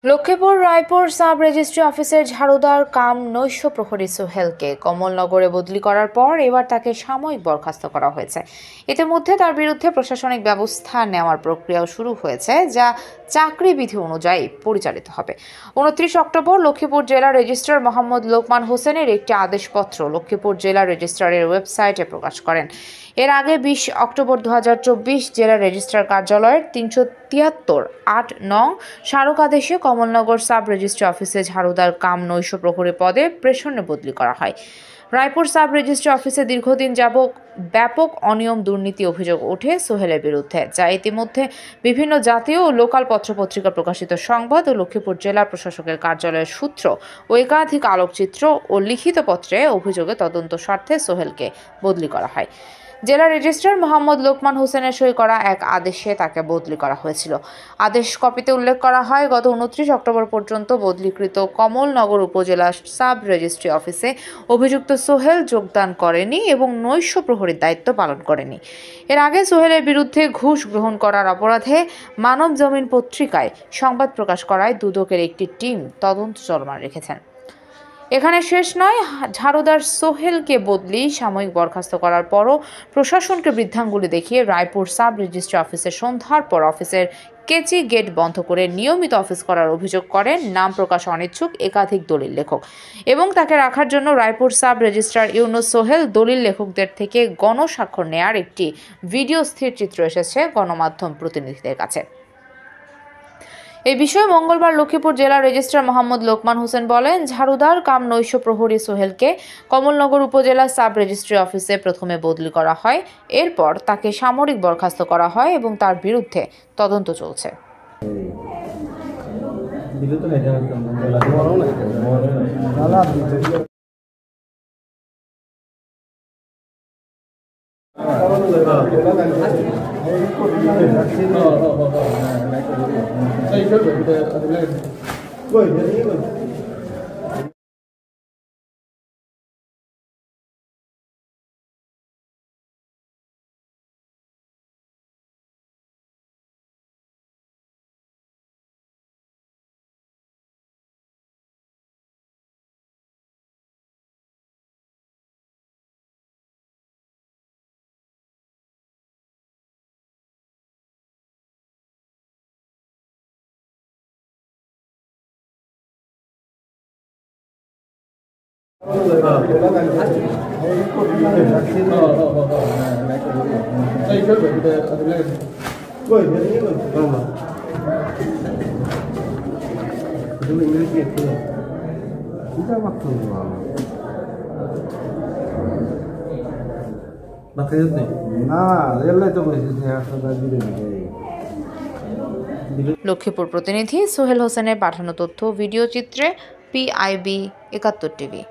Lakshmipur Raipur sub registry অফিসের ঝাড়ুদার কাম নৈশ প্রহরী সোহেলকে কমলনগরে বদলি করার পর এবার তাকে সাময়িক বরখাস্ত করা হয়েছে। ইতিমধ্যে তার বিরুদ্ধে প্রশাসনিক ব্যবস্থা নেওয়ার প্রক্রিয়াও শুরু হয়েছে, যা চাকরি বিধি অনুযায়ী পরিচালিত হবে। 29 অক্টোবর লক্ষ্মীপুর জেলা রেজিস্ট্রার মোহাম্মদ লোকমান হোসেনের একটি আদেশপত্র লক্ষ্মীপুর জেলা রেজিস্ট্রারের ওয়েবসাইটে প্রকাশ করেন। এর আগে 20 অক্টোবর 2024 জেলা রেজিস্ট্রার কার্যালয়ের 373-8 নং স্মারকাদেশে কমলনগর সাব রেজিস্ট্রি অফিসে ঝাড়ুদার কাম নৈশ প্রহরী পদে প্রেষণে বদলি করা হয়। রায়পুর সাব রেজিস্ট্রি অফিসে দীর্ঘদিন যাবৎ ব্যাপক অনিয়ম দুর্নীতি অভিযোগ ওঠে সোহেলের বিরুদ্ধে, যা ইতিমধ্যে বিভিন্ন জাতীয় ও লোকাল পত্রপত্রিকা প্রকাশিত সংবাদ ও লক্ষ্মীপুর জেলা প্রশাসকের কার্যালয়ের সূত্র ও একাধিক আলোকচিত্র ও লিখিত পত্রে অভিযোগে তদন্ত স্বার্থে সোহেলকে বদলি করা হয়। জেলা রেজিস্ট্রার মোহাম্মদ লোকমান হোসেনের সই করা এক আদেশে তাকে বদলি করা হয়েছিল। আদেশ কপিতে উল্লেখ করা হয়, গত 29 অক্টোবর পর্যন্ত বদলিকৃত কমলনগর উপজেলা সাব রেজিস্ট্রি অফিসে অভিযুক্ত সোহেল যোগদান করেনি এবং নৈশ প্রহরীর দায়িত্ব পালন করেনি। এর আগে সোহেলের বিরুদ্ধে ঘুষ গ্রহণ করার অপরাধে মানব জমিন পত্রিকায় সংবাদ প্রকাশ করায় দুদকের একটি টিম তদন্ত চলমান রেখেছেন। এখানে শেষ নয়, ঝাড়ুদার সোহেলকে বদলি সাময়িক বরখাস্ত করার পরও প্রশাসনকে বৃদ্ধাঙ্গুলি দেখিয়ে রায়পুর সাব রেজিস্ট্রি অফিসে সন্ধ্যার পর অফিসের কেচি গেট বন্ধ করে নিয়মিত অফিস করার অভিযোগ করেন নাম প্রকাশ অনিচ্ছুক একাধিক দলিল লেখক, এবং তাকে রাখার জন্য রায়পুর সাব রেজিস্ট্রার ইউনুস সোহেল দলিল লেখকদের থেকে গণস্বাক্ষর নেয়ার একটি ভিডিও স্থির চিত্র এসেছে গণমাধ্যম প্রতিনিধিদের কাছে। এই বিষয়ে মঙ্গলবার লক্ষ্মীপুর জেলা রেজিস্ট্রার মোহাম্মদ লোকমান হোসেন বলেন, ঝাড়ুদার কাম নৈশ প্রহরী সোহেলকে কমলনগর উপজেলা সাব রেজিস্ট্রি অফিসে প্রথমে বদলি করা হয়, এরপর তাকে সাময়িক বরখাস্ত করা হয় এবং তার বিরুদ্ধে তদন্ত চলছে। লক্ষ্মীপুর প্রতিনিধি সোহেল হোসেনের পাঠানো তথ্য ভিডিও চিত্রে PIB 71 টিভি।